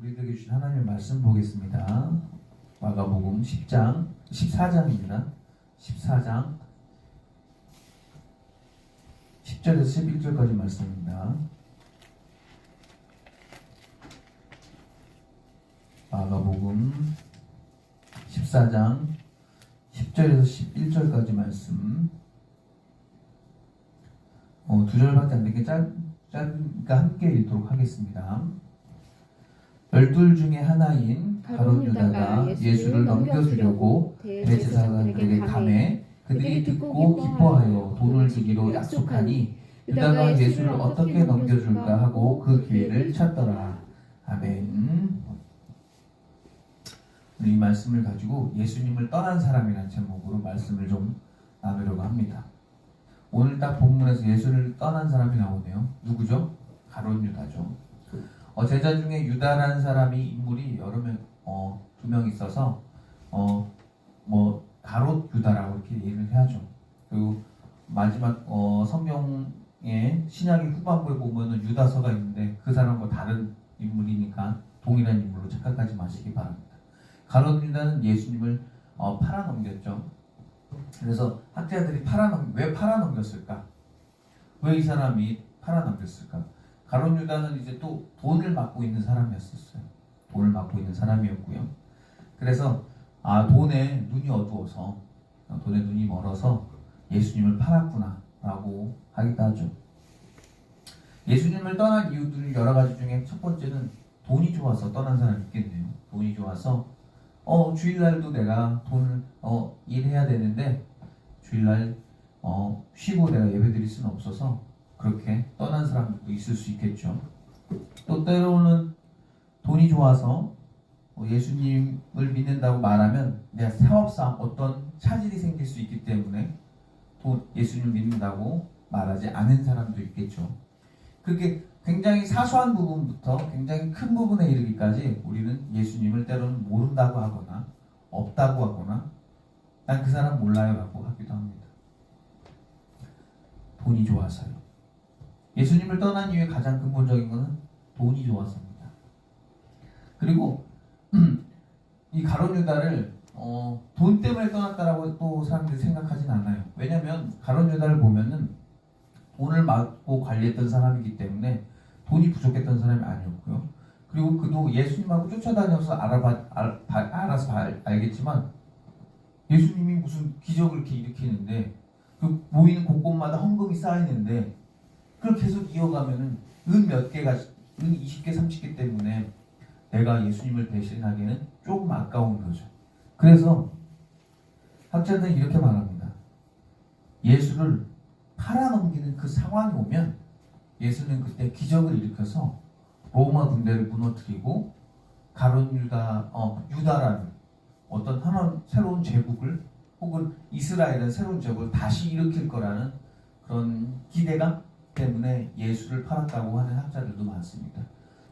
우리들에게 주신 하나님의 말씀 보겠습니다. 마가복음 10장 14장입니다. 14장 10절에서 11절까지 말씀입니다. 마가복음 14장 10절에서 11절까지 말씀. 두 절밖에 안 되게 짧으니까 함께 읽도록 하겠습니다. 12 중에 하나인 가룟 유다가 예수를 넘겨주려고 대제사장들에게 감해 그들이 듣고 기뻐하여 돈을 주기로 약속하니 유다가 예수를 어떻게 넘겨줄까 하고 그 기회를 찾더라. 아멘. 이 말씀을 가지고 예수님을 떠난 사람이라는 제목으로 말씀을 좀 나누려고 합니다. 오늘 딱 본문에서 예수를 떠난 사람이 나오네요. 누구죠? 가룟 유다죠. 제자 중에 유다라는 사람이 인물이 여러 명, 두 명 있어서 가롯 유다라고 이렇게 얘기를 해야죠. 그리고 마지막 성경의 신약의 후반부에 보면은 유다서가 있는데 그 사람과 다른 인물이니까 동일한 인물로 착각하지 마시기 바랍니다. 가롯 유다는 예수님을 팔아넘겼죠. 그래서 학자들이 왜 팔아넘겼을까? 왜 이 사람이 팔아넘겼을까? 가롯 유다는 이제 또 돈을 맡고 있는 사람이었어요. 돈을 맡고 있는 사람이었고요. 그래서 돈에 눈이 어두워서, 돈에 눈이 멀어서 예수님을 팔았구나 라고 하기도 하죠. 예수님을 떠난 이유들은 여러 가지 중에 첫 번째는 돈이 좋아서 떠난 사람이 있겠네요. 돈이 좋아서 주일날도 내가 돈을 일해야 되는데 주일날 쉬고 내가 예배드릴 수는 없어서 그렇게 떠난 사람도 있을 수 있겠죠. 또 때로는 돈이 좋아서 예수님을 믿는다고 말하면 내가 사업상 어떤 차질이 생길 수 있기 때문에 예수님을 믿는다고 말하지 않은 사람도 있겠죠. 그게 굉장히 사소한 부분부터 굉장히 큰 부분에 이르기까지 우리는 예수님을 때로는 모른다고 하거나 없다고 하거나 난 그 사람 몰라요 라고 하기도 합니다. 돈이 좋아서요. 예수님을 떠난 이유의 가장 근본적인 것은 돈이 좋아서입니다. 그리고 이 가롯 유다를 돈 때문에 떠났다라고 또 사람들이 생각하진 않아요. 왜냐하면 가롯 유다를 보면은 돈을 맡고 관리했던 사람이기 때문에 돈이 부족했던 사람이 아니었고요. 그리고 그도 예수님하고 쫓아다녀서 알아서 알겠지만 예수님이 무슨 기적을 이렇게 일으키는데 그 모이는 곳곳마다 헌금이 쌓이는데 그걸 계속 이어가면은 은 20개, 30개 때문에 내가 예수님을 대신하기에는 조금 아까운 거죠. 그래서 학자들은 이렇게 말합니다. 예수를 팔아넘기는 그 상황이 오면 예수는 그때 기적을 일으켜서 로마 군대를 무너뜨리고 가룟 유다라는 어떤 새로운 제국을 혹은 이스라엘의 새로운 제국을 다시 일으킬 거라는 그런 기대감 때문에 예수를 팔았다고 하는 학자들도 많습니다.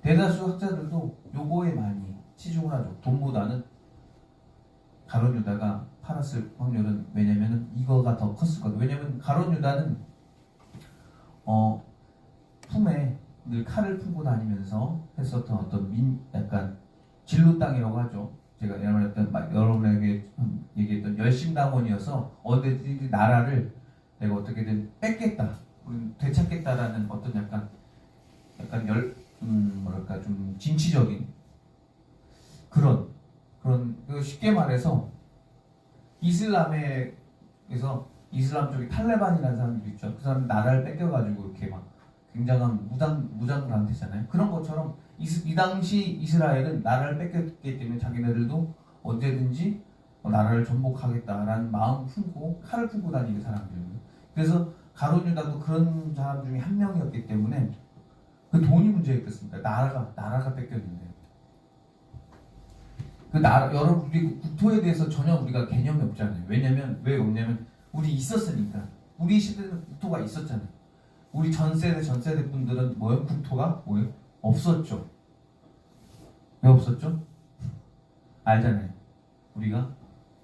대다수 학자들도 요거에 많이 치중을 하죠. 돈보다는 가롯 유다가 팔았을 확률은 왜냐면은 이거가 더 컸었거든요. 왜냐면 가롯 유다는 품에 늘 칼을 품고 다니면서 했었던 어떤 약간 진로땅이라고 하죠. 제가 여러분에게 얘기했던 열심당원이어서 어디든지 나라를 내가 어떻게든 뺏겠다, 되찾겠다라는 어떤 약간 좀 진취적인 그런 쉽게 말해서 이슬람에서 이슬람 쪽에 탈레반이라는 사람들이 있죠. 그 사람 나라를 뺏겨가지고 이렇게 막 굉장한 무장을 한 데잖아요. 그런 것처럼 이 당시 이스라엘은 나라를 뺏겼기 때문에 자기네들도 언제든지 나라를 전복하겠다라는 마음 품고 칼을 품고 다니는 사람들이에요. 그래서 가롯 유다도 그런 사람 중에 한 명이었기 때문에 그 돈이 문제였겠습니까? 나라가 뺏겼는데 여러분 우리 국토에 대해서 전혀 우리가 개념이 없잖아요. 왜 없냐면 우리 있었으니까. 우리 시대는 국토가 있었잖아요. 우리 전세대 분들은 국토가 없었죠. 왜 없었죠? 알잖아요. 우리가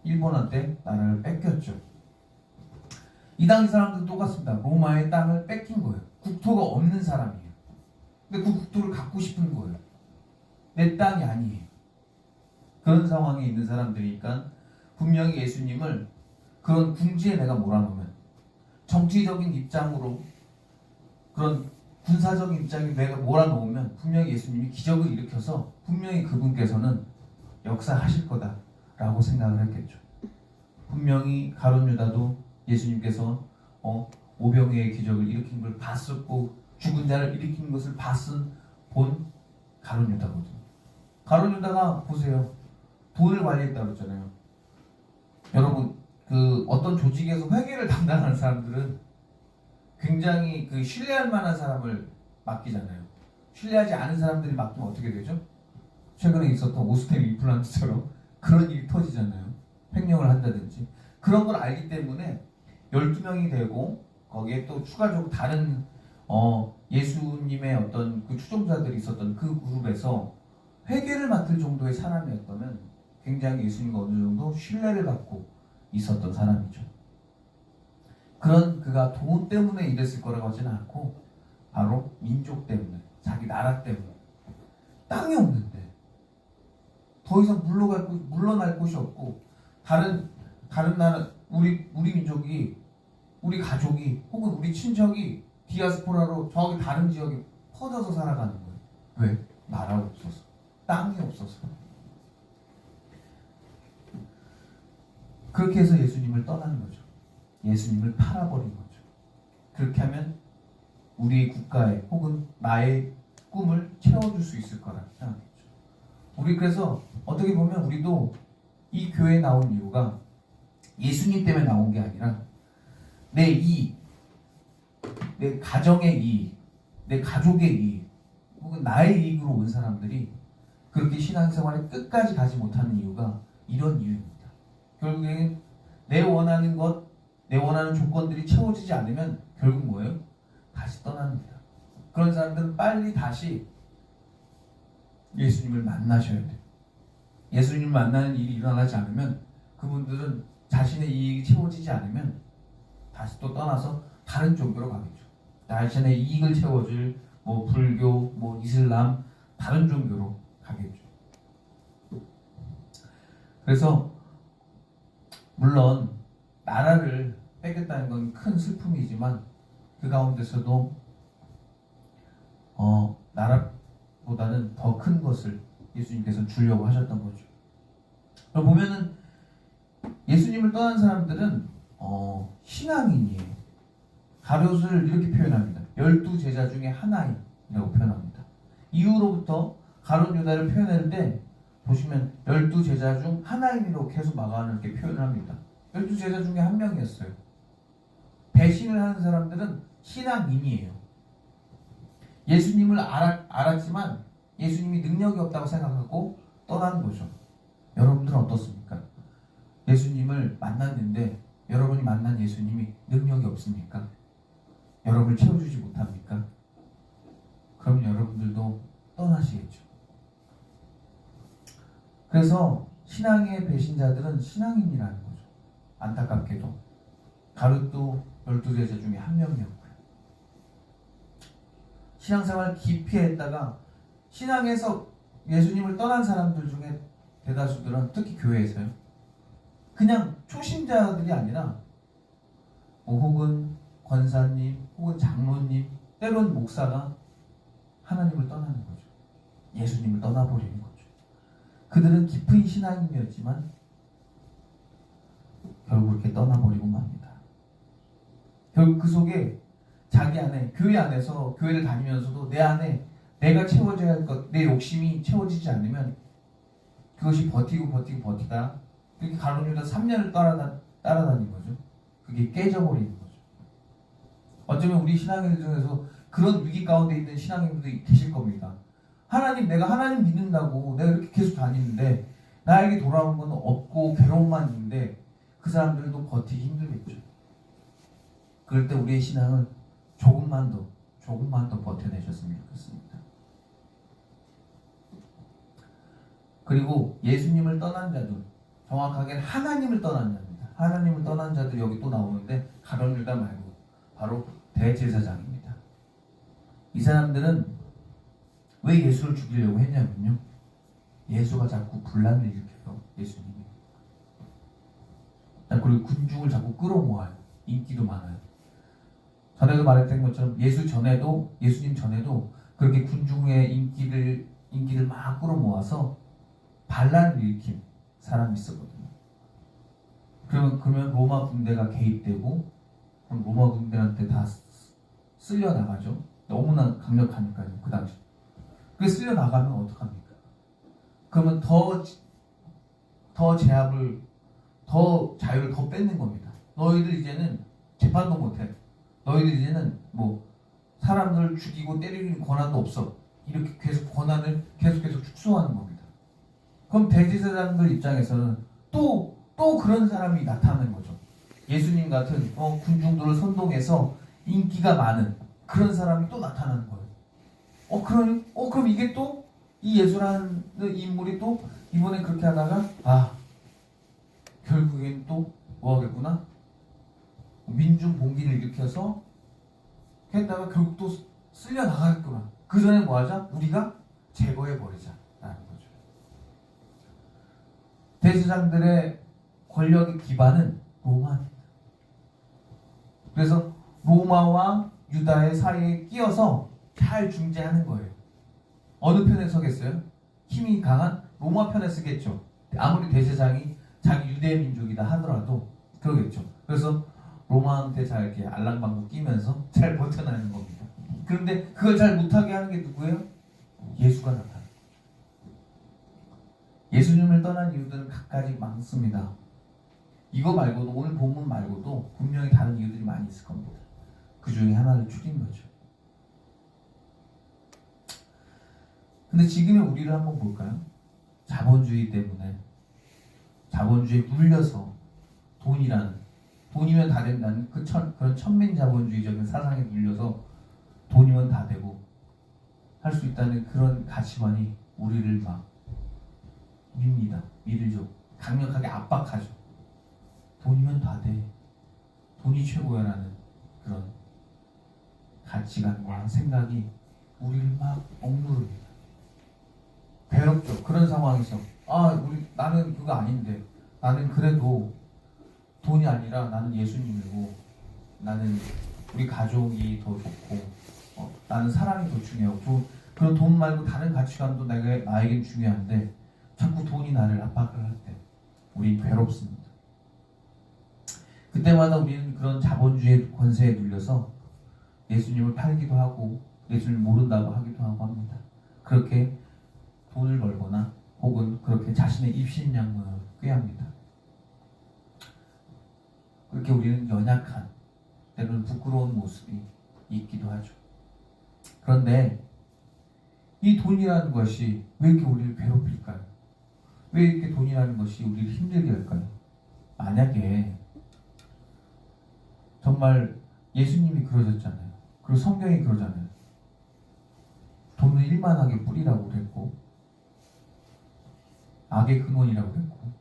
일본한테 나라를 뺏겼죠. 이 당시 사람들도 똑같습니다. 로마의 땅을 뺏긴 거예요. 국토가 없는 사람이에요. 근데 그 국토를 갖고 싶은 거예요. 내 땅이 아니에요. 그런 상황에 있는 사람들이니까 분명히 예수님을 그런 궁지에 내가 몰아넣으면, 정치적인 입장으로 그런 군사적인 입장에 내가 몰아넣으면 분명히 예수님이 기적을 일으켜서 분명히 그분께서는 역사하실 거다라고 생각을 했겠죠. 분명히 가룟 유다도 예수님께서 오병이의 기적을 일으킨 걸 봤었고 죽은 자를 일으킨 것을 본 가룟 유다거든요. 가룟 유다가 보세요. 돈을 관리했다고 그랬잖아요. 여러분, 그 어떤 조직에서 회계를 담당하는 사람들은 굉장히 그 신뢰할 만한 사람을 맡기잖아요. 신뢰하지 않은 사람들이 맡기면 어떻게 되죠? 최근에 있었던 오스템 임플란트처럼 그런 일이 터지잖아요. 횡령을 한다든지. 그런 걸 알기 때문에 12명이 되고 거기에 또 추가적으로 다른 예수님의 어떤 그 추종자들이 있었던 그 그룹에서 회계를 맡을 정도의 사람이었다면 굉장히 예수님과 어느 정도 신뢰를 갖고 있었던 사람이죠. 그런 그가 돈 때문에 이랬을 거라고 하지는 않고 바로 민족 때문에, 자기 나라 때문에. 땅이 없는데 더 이상 물러날 곳이 없고 다른 나라, 우리 민족이, 우리 가족이 혹은 우리 친척이 디아스포라로 저기 다른 지역에 퍼져서 살아가는 거예요. 왜? 나라가 없어서, 땅이 없어서. 그렇게 해서 예수님을 떠나는 거죠. 예수님을 팔아버린 거죠. 그렇게 하면 우리의 국가에 혹은 나의 꿈을 채워줄 수 있을 거라 생각했죠. 우리 그래서 어떻게 보면 우리도 이 교회에 나온 이유가 예수님 때문에 나온 게 아니라 내 이익, 내 가정의 이익, 내 가족의 이익 혹은 나의 이익으로 온 사람들이 그렇게 신앙생활에 끝까지 가지 못하는 이유가 이런 이유입니다. 결국에는 내 원하는 것, 내 원하는 조건들이 채워지지 않으면 결국 뭐예요? 다시 떠납니다. 그런 사람들은 빨리 다시 예수님을 만나셔야 돼요. 예수님을 만나는 일이 일어나지 않으면 그분들은 자신의 이익이 채워지지 않으면 다시 또 떠나서 다른 종교로 가겠죠. 자신의 이익을 채워줄 불교, 이슬람, 다른 종교로 가겠죠. 그래서 물론 나라를 뺏겼다는 건 큰 슬픔이지만 그 가운데서도 나라보다는 더 큰 것을 예수님께서 주려고 하셨던 거죠. 보면은 예수님을 떠난 사람들은 신앙인이에요. 가룟을 이렇게 표현합니다. 12제자 중에 하나인이라고 표현합니다. 이후로부터 가룟 유다를 표현할 때 보시면 12제자 중 하나인으로 계속 마가는 이렇게 표현을 합니다. 12제자 중에 한 명이었어요. 배신을 하는 사람들은 신앙인이에요. 예수님을 알았지만 예수님이 능력이 없다고 생각하고 떠나는 거죠. 여러분들은 어떻습니까? 예수님을 만났는데 여러분이 만난 예수님이 능력이 없습니까? 여러분을 채워주지 못합니까? 그럼 여러분들도 떠나시겠죠. 그래서 신앙의 배신자들은 신앙인이라는 거죠. 안타깝게도 가룟도 12제자 중에 한 명이었고요. 신앙생활 깊이 했다가 신앙에서 예수님을 떠난 사람들 중에 대다수들은 특히 교회에서요. 그냥 초신자들이 아니라 혹은 권사님 혹은 장로님 때론 목사가 하나님을 떠나는 거죠. 예수님을 떠나버리는 거죠. 그들은 깊은 신앙인이었지만 결국 이렇게 떠나버리고 맙니다. 결국 그 속에 자기 안에, 교회 안에서 교회를 다니면서도 내 안에 내가 채워져야 할 것, 내 욕심이 채워지지 않으면 그것이 버티다 이렇게 가룟 유다 3년을 따라다닌 거죠. 그게 깨져버리는 거죠. 어쩌면 우리 신앙인들 중에서 그런 위기 가운데 있는 신앙인들도 계실 겁니다. 내가 하나님 믿는다고 내가 이렇게 계속 다니는데 나에게 돌아온 건 없고 괴로움만 있는데 그 사람들도 버티기 힘들겠죠. 그럴 때 우리의 신앙은 조금만 더 버텨내셨으면 좋겠습니다. 그리고 예수님을 떠난 자들, 정확하게 하나님을 떠난 자입니다. 하나님을 떠난 자들이 여기 또 나오는데 가룟 유다 말고 바로 대제사장입니다. 이 사람들은 왜 예수를 죽이려고 했냐면요, 예수가 자꾸 분란을 일으켜요. 예수님이. 그리고 군중을 자꾸 끌어모아요. 인기도 많아요. 전에도 말했던 것처럼 예수님 전에도 그렇게 군중의 인기를 막 끌어모아서 반란을 일으킨 사람이 있었거든요. 그러면 로마 군대가 개입되고 그럼 로마 군대한테 다 쓸려 나가죠. 너무나 강력하니까요. 그 당시. 그래서 쓸려 나가면 어떡합니까? 그러면 더 제압을, 더 자유를 더 뺏는 겁니다. 너희들 이제는 재판도 못해. 너희들 이제는 뭐 사람들을 죽이고 때리는 권한도 없어. 이렇게 계속 권한을 계속 축소하는 겁니다. 그럼 대제사장들 입장에서는 또 그런 사람이 나타나는 거죠. 예수님 같은 군중들을 선동해서 인기가 많은 그런 사람이 또 나타나는 거예요. 그럼 이게 또 이 예수라는 인물이 또 이번에 그렇게 하다가 결국엔 또 뭐 하겠구나? 민중 봉기를 일으켜서 했다가 결국 또 쓸려 나가겠구나. 그 전에 뭐 하자? 우리가 제거해 버리자 라는 거죠. 대제사장들의 권력의 기반은 로마입니다. 그래서 로마와 유다의 사이에 끼어서 잘 중재하는 거예요. 어느 편에 서겠어요? 힘이 강한 로마 편에 서겠죠. 아무리 대제사장이 자기 유대 민족이다 하더라도 그러겠죠. 그래서 로마한테 잘 이렇게 알랑방구 끼면서 잘 버텨나가는 겁니다. 그런데 그걸 잘 못하게 하는 게 누구예요? 예수가 나타나요. 예수님을 떠난 이유들은 각가지 많습니다. 이거 말고도, 오늘 본문 말고도 분명히 다른 이유들이 많이 있을 겁니다. 그 중에 하나를 줄인 거죠. 근데 지금의 우리를 한번 볼까요? 자본주의 때문에, 자본주의에 눌려서 돈이면 다 된다는 그런 천민 자본주의적인 사상에 눌려서 돈이면 다 되고 할 수 있다는 그런 가치관이 우리를 막 밀죠. 강력하게 압박하죠. 돈이면 다 돼. 돈이 최고야라는 그런 가치관과 생각이 우리를 막 억누릅니다. 괴롭죠. 그런 상황에서 나는 그거 아닌데, 나는 그래도 돈이 아니라 나는 예수님이고, 나는 우리 가족이 더 좋고, 나는 사랑이 더 중요하고, 그런 돈 말고 다른 가치관도 나에겐 중요한데 자꾸 돈이 나를 압박을 할 때 우린 괴롭습니다. 그때마다 우리는 그런 자본주의 권세에 눌려서 예수님을 팔기도 하고 예수님을 모른다고 하기도 하고 합니다. 그렇게 돈을 벌거나 혹은 그렇게 자신의 입신양문을 꾀합니다. 그렇게 우리는 연약한, 때로는 부끄러운 모습이 있기도 하죠. 그런데 이 돈이라는 것이 왜 이렇게 우리를 괴롭힐까요? 왜 이렇게 돈이라는 것이 우리를 힘들게 할까요? 만약에 정말 예수님이 그러셨잖아요. 그리고 성경이 그러잖아요. 돈을 일만하게 뿌리라고 그랬고, 악의 근원이라고 그랬고,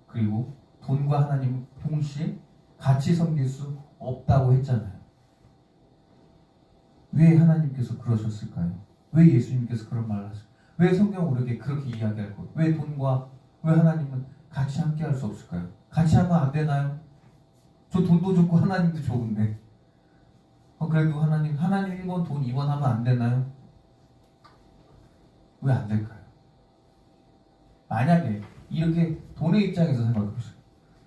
그리고 돈과 하나님을 동시에 같이 섬길 수 없다고 했잖아요. 왜 하나님께서 그러셨을까요? 왜 예수님께서 그런 말을 하실까요? 왜 성경은 우리에게 그렇게 이야기할 거예요? 왜 하나님은 같이 함께 할 수 없을까요? 같이 하면 안 되나요? 저 돈도 좋고 하나님도 좋은데 그래도 하나님 1번 돈 2번 하면 안 되나요? 왜 안 될까요? 만약에 이렇게 돈의 입장에서 생각해보세요.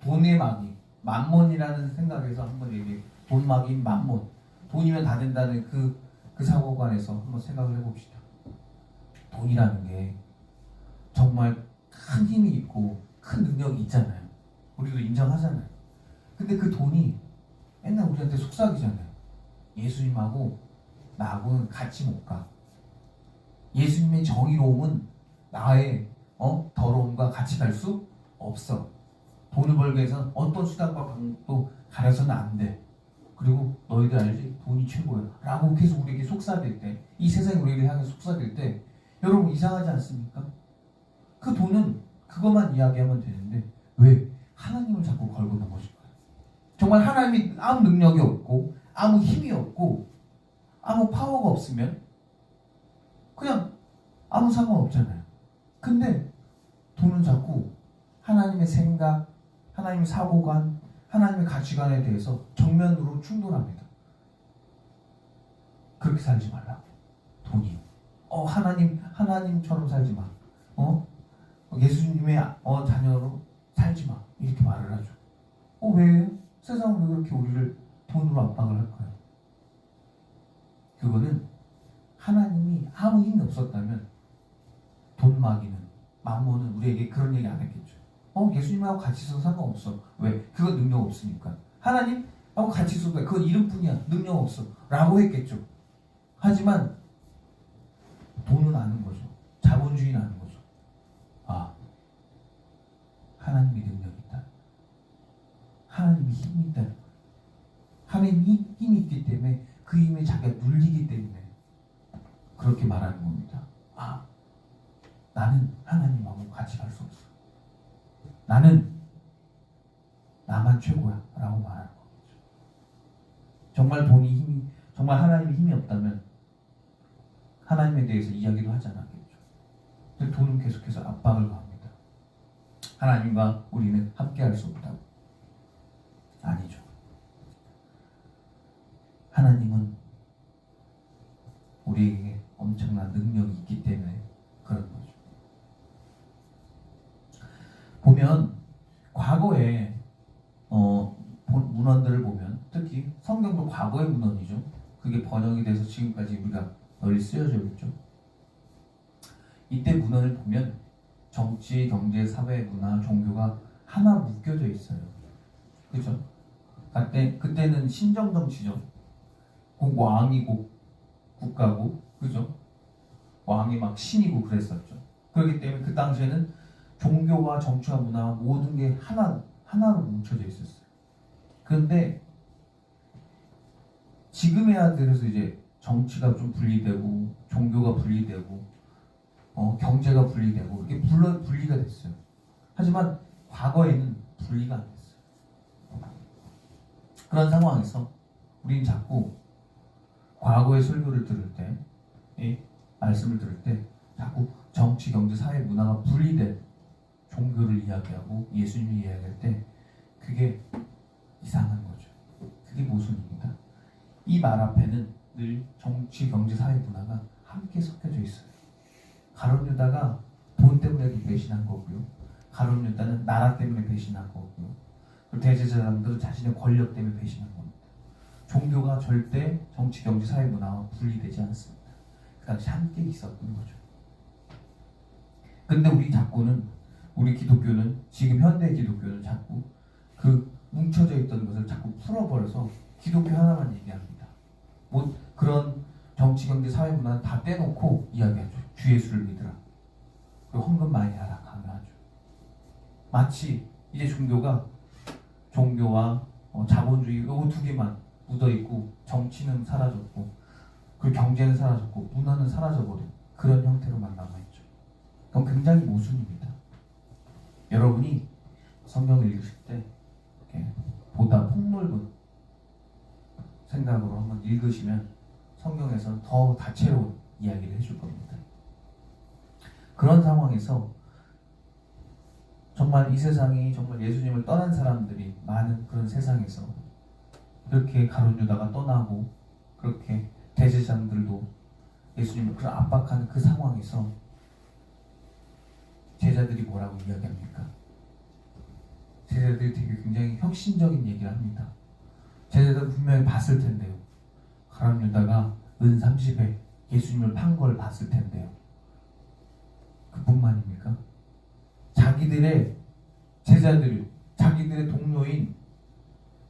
돈의 마귀, 만몬이라는 생각에서 한번 얘기해요. 돈 마귀인 만몬, 돈이면 다 된다는 그 사고관에서 한번 생각을 해봅시다. 돈이라는 게 정말 큰 힘이 있고 큰 능력이 있잖아요. 우리도 인정하잖아요. 근데 그 돈이 맨날 우리한테 속삭이잖아요. 예수님하고 나하고는 같이 못 가. 예수님의 정의로움은 나의 더러움과 같이 갈 수 없어. 돈을 벌기 위해서는 어떤 수단과 방법도 가려서는 안 돼. 그리고 너희들 알지? 돈이 최고야 라고 계속 우리에게 속삭일 때, 이 세상이 우리에게 향해 속삭일 때 여러분 이상하지 않습니까? 그 돈은 그것만 이야기하면 되는데 왜 하나님을 자꾸 걸고 넘어질까요? 정말 하나님이 아무 능력이 없고 아무 힘이 없고 아무 파워가 없으면 그냥 아무 상관없잖아요. 근데 돈은 자꾸 하나님의 생각, 하나님의 사고관, 하나님의 가치관에 대해서 정면으로 충돌합니다. 그렇게 살지 말라고. 돈이. 하나님처럼 살지 마. 예수님의 자녀로 살지 마. 이렇게 말을 하죠. 왜? 세상은 왜 그렇게 우리를 돈으로 압박을 할까요? 그거는 하나님이 아무 힘이 없었다면 돈 마귀는, 만몬은 우리에게 그런 얘기 안 했겠죠. 예수님하고 같이 있어도 상관없어. 왜? 그건 능력 없으니까. 하나님하고 같이 있어도 돼. 그건 이름뿐이야. 능력 없어. 라고 했겠죠. 하지만 돈은 아는 거죠. 자본주의는 아는 거죠. 하나님이 능력이 있다. 하나님이 힘이 있다. 하나님이 힘이 있기 때문에 그 힘에 자기가 눌리기 때문에 그렇게 말하는 겁니다. 나는 하나님하고 같이 갈 수 없어. 나는 나만 최고야 라고 말하는 거죠. 정말 정말 하나님의 힘이 없다면 하나님에 대해서 이야기도 하지 않았겠죠. 근데 돈은 계속해서 압박을 가합니다. 하나님과 우리는 함께 할 수 없다고. 아니죠. 하나님은 우리에게 엄청난 능력이 있기 때문에 그런 거죠. 보면 과거에 문헌들을 보면, 특히 성경도 과거의 문헌이죠. 그게 번역이 돼서 지금까지 우리가 널리 쓰여져 있죠. 이때 문헌을 보면 정치, 경제, 사회, 문화, 종교가 하나 묶여져 있어요. 그죠? 그때는 신정 정치죠. 왕이고 국가고, 그죠? 왕이 막 신이고 그랬었죠. 그렇기 때문에 그 당시에는 종교와 정치와 문화와 모든 게 하나로 뭉쳐져 있었어요. 그런데 지금의 아들에서 이제 정치가 좀 분리되고, 종교가 분리되고, 경제가 분리되고, 이게 분리가 됐어요. 하지만 과거에는 분리가 안 됐어요. 그런 상황에서 우리는 자꾸 과거의 설교를 들을 때, 말씀을 들을 때 자꾸 정치, 경제, 사회, 문화가 분리된 종교를 이야기하고 예수님을 이야기할 때 그게 이상한 거죠. 그게 모순입니다. 이 말 앞에는 늘 정치, 경제, 사회, 문화가 함께 섞여져 있어요. 가룟 유다가 돈 때문에도 배신한 거고요. 가룟 유다는 나라 때문에 배신한 거고요. 그리고 대제사장들은 자신의 권력 때문에 배신한 겁니다. 종교가 절대 정치, 경제, 사회, 문화와 분리되지 않습니다. 그 당시 함께 있었던 거죠. 근데 우리 기독교는, 지금 현대 기독교는 자꾸 그 뭉쳐져 있던 것을 자꾸 풀어버려서 기독교 하나만 얘기합니다. 그런 정치, 경제, 사회, 문화는 다 떼놓고 이야기하죠. 주 예수를 믿으라. 그리고 헌금 많이 하라 강요하죠. 마치 이제 종교와 자본주의 요 두 개만 묻어있고, 정치는 사라졌고, 그리고 경제는 사라졌고, 문화는 사라져버린 그런 형태로만 남아있죠. 그럼 굉장히 모순입니다. 여러분이 성경을 읽으실 때 보다 폭넓은 생각으로 한번 읽으시면 성경에서 더 다채로운 이야기를 해줄 겁니다. 그런 상황에서 정말 이 세상이 정말 예수님을 떠난 사람들이 많은 그런 세상에서 이렇게 가룟 유다가 떠나고, 그렇게 대제사장들도 예수님을 그런 압박하는 그 상황에서 제자들이 뭐라고 이야기합니까? 제자들이 되게 굉장히 혁신적인 얘기를 합니다. 제자들은 분명히 봤을 텐데요. 가룟 유다가 은 30에 예수님을 판 걸 봤을 텐데요. 그뿐만입니까? 자기들의 제자들, 자기들의 동료인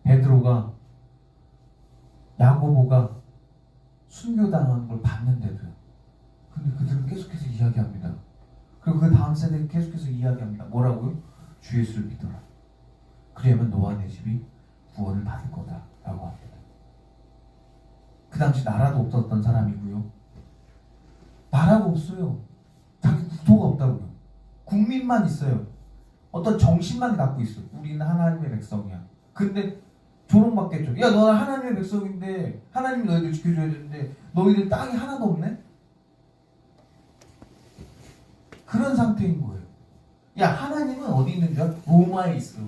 베드로가, 야고보가 순교당한 걸 봤는데도요. 근데 그들은 계속해서 이야기합니다. 그리고 그 다음 세대는 계속해서 이야기합니다. 뭐라고요? 주 예수를 믿어라. 그래야만 너와 내 집이 구원을 받을 거다 라고 합니다. 그 당시 나라도 없었던 사람이고요. 나라가 없어요. 자기 국토가 없다고요. 국민만 있어요. 어떤 정신만 갖고 있어. 우리는 하나님의 백성이야. 근데 조롱받겠죠. 야, 너는 하나님의 백성인데 하나님이 너희들 지켜줘야 되는데 너희들 땅이 하나도 없네? 그런 상태인 거예요. 야, 하나님은 어디 있는 줄 알아? 로마에 있어.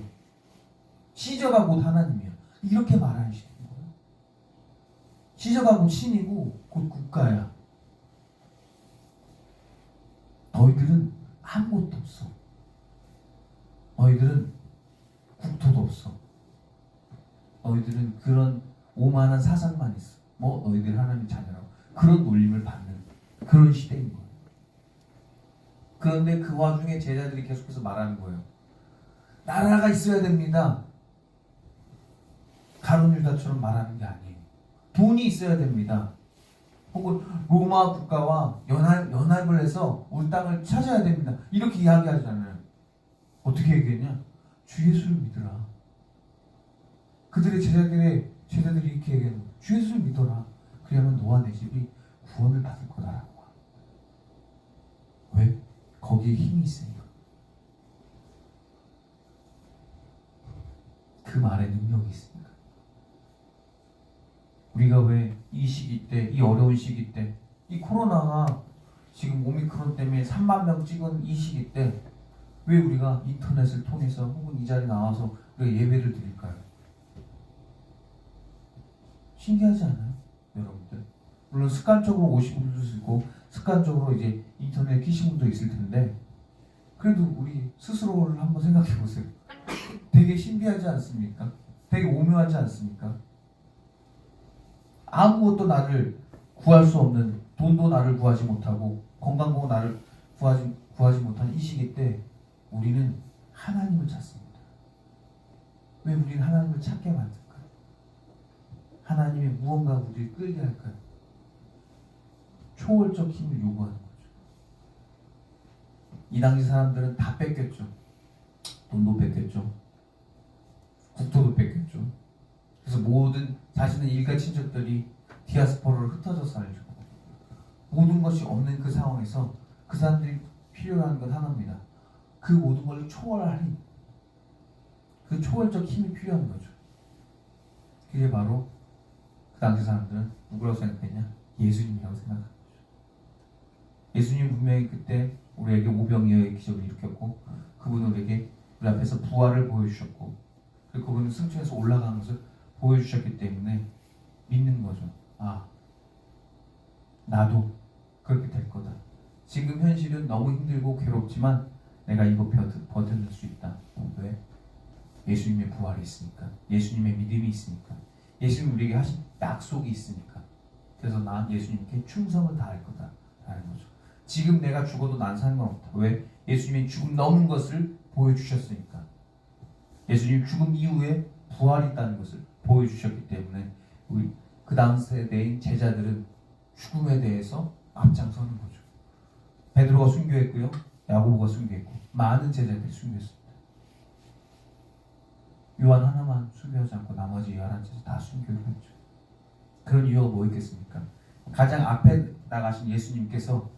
시저가 곧 하나님이야. 이렇게 말하는 시대인 거예요. 시저가 곧 신이고 곧 국가야. 너희들은 아무것도 없어. 너희들은 국토도 없어. 너희들은 그런 오만한 사상만 있어. 뭐 너희들 하나님 자녀라고. 그런 놀림을 받는 그런 시대인 거예요. 그런데 그 와중에 제자들이 계속해서 말하는 거예요. 나라가 있어야 됩니다. 가룟 유다처럼 말하는 게 아니에요. 돈이 있어야 됩니다. 혹은 로마 국가와 연합을 해서 우리 땅을 찾아야 됩니다. 이렇게 이야기하잖아요. 어떻게 얘기했냐? 주 예수를 믿으라. 그들의 제자들이 이렇게 얘기하는 거예요. 주 예수를 믿어라. 그러면 너와 내 집이 구원을 받을 거다라고. 왜? 거기에 힘이 있으니까. 그 말에 능력이 있으니까. 우리가 왜 이 시기 때, 이 어려운 시기 때, 이 코로나가 지금 오미크론 때문에 3만 명 찍은 이 시기 때 왜 우리가 인터넷을 통해서 혹은 이 자리에 나와서 우리가 예배를 드릴까요? 신기하지 않아요? 여러분들. 물론 습관적으로 오신 분도 있고 습관적으로 이제 인터넷 키신 분도 있을 텐데 그래도 우리 스스로를 한번 생각해 보세요. 되게 신비하지 않습니까? 되게 오묘하지 않습니까? 아무것도 나를 구할 수 없는, 돈도 나를 구하지 못하고 건강도 나를 구하지 못하는 이 시기 때 우리는 하나님을 찾습니다. 왜 우리는 하나님을 찾게 만들까요? 하나님의 무언가 우리를 끌게 할까요? 초월적 힘을 요구하는 거죠. 이 당시 사람들은 다 뺏겼죠. 돈도 뺏겼죠. 국토도 뺏겼죠. 그래서 모든 자신의 일가 친척들이 디아스포라로 흩어져 살죠. 모든 것이 없는 그 상황에서 그 사람들이 필요한 건 하나입니다. 그 모든 걸 초월할 힘, 그 초월적 힘이 필요한 거죠. 그게 바로 그 당시 사람들은 누구라고 생각했냐? 예수님이라고 생각한 거죠. 예수님 분명히 그때 우리에게 오병이어의 기적을 일으켰고 그분은 우리에게 우리 앞에서 부활을 보여주셨고 그리고 그분은 승천해서 올라가는 것을 보여주셨기 때문에 믿는 거죠. 아, 나도 그렇게 될 거다. 지금 현실은 너무 힘들고 괴롭지만 내가 이거 버텨낼 수 있다. 왜? 예수님의 부활이 있으니까. 예수님의 믿음이 있으니까. 예수님 우리에게 하신 약속이 있으니까. 그래서 난 예수님께 충성을 다할 거다 라는 거죠. 지금 내가 죽어도 난 상관없다. 왜? 예수님이 죽음 넘은 것을 보여주셨으니까. 예수님 죽음 이후에 부활이 있다는 것을 보여주셨기 때문에 우리 그 다음 세대인 제자들은 죽음에 대해서 앞장서는 거죠. 베드로가 순교했고요. 야고보가 순교했고 많은 제자들이 순교했습니다. 요한 하나만 순교하지 않고 나머지 11제자 다 순교를 했죠. 그런 이유가 뭐 있겠습니까? 가장 앞에 나가신 예수님께서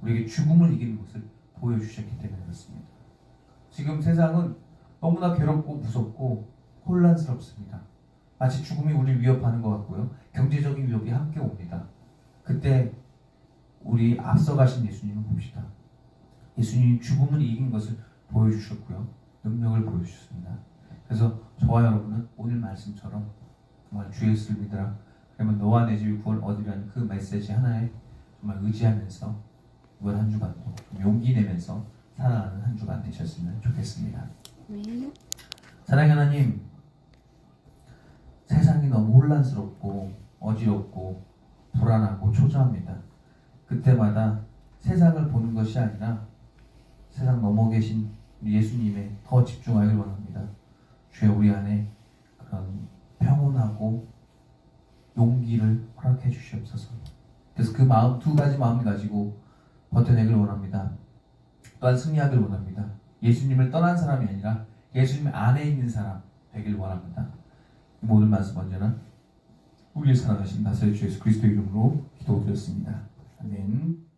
우리에게 죽음을 이기는 것을 보여주셨기 때문에 그렇습니다. 지금 세상은 너무나 괴롭고 무섭고 혼란스럽습니다. 마치 죽음이 우리를 위협하는 것 같고요. 경제적인 위협이 함께 옵니다. 그때 우리 앞서가신 예수님을 봅시다. 예수님이 죽음을 이긴 것을 보여주셨고요. 능력을 보여주셨습니다. 그래서 저와 여러분은 오늘 말씀처럼 정말 주 예수를 믿으라. 그러면 너와 내 집이 구원을 얻으려는 그 메시지 하나에 정말 의지하면서 이번 한 주간도 용기 내면서 살아가는 한 주간 되셨으면 좋겠습니다. 사랑하는 하나님, 세상이 너무 혼란스럽고 어지럽고 불안하고 초조합니다. 그때마다 세상을 보는 것이 아니라 세상 넘어 계신 예수님에 더 집중하길 원합니다. 주여 우리 안에 그런 평온하고 용기를 허락해 주시옵소서. 그래서 그 마음, 두 가지 마음을 가지고 버텨내길 원합니다. 또한 승리하길 원합니다. 예수님을 떠난 사람이 아니라 예수님 안에 있는 사람 되길 원합니다. 이 모든 말씀 언제나 우리의 살아가신 나사렛 주 예수 그리스도 이름으로 기도드렸습니다. 아멘.